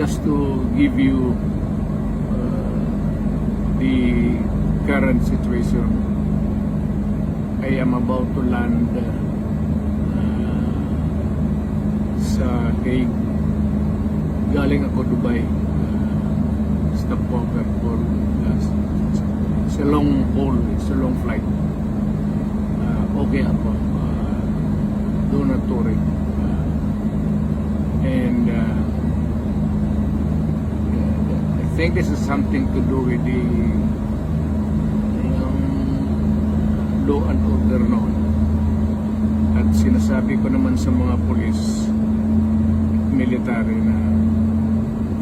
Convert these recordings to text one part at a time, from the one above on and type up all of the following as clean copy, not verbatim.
just to give you the current situation. I am about to land sa Hague. Galing ako Dubai, stopover for it's a long haul, it's a long flight. Okay ako, do not worry. And I think this is something to do with the law and order noon. At sinasabi ko naman sa mga pulis at military na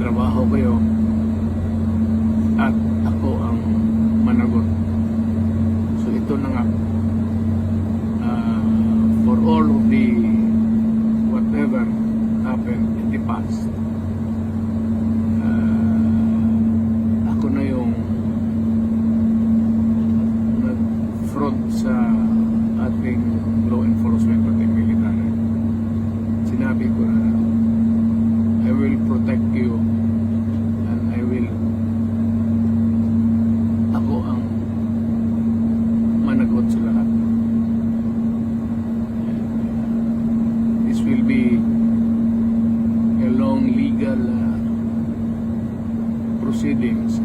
trabaho kayo at ako ang managot. So ito na nga, for all of the whatever happened in the past, ako na yung nag-front sa ating law enforcement at military. Sinabi ko na I will protect you and I will, ako ang managot sa lahat. This will be a long legal proceedings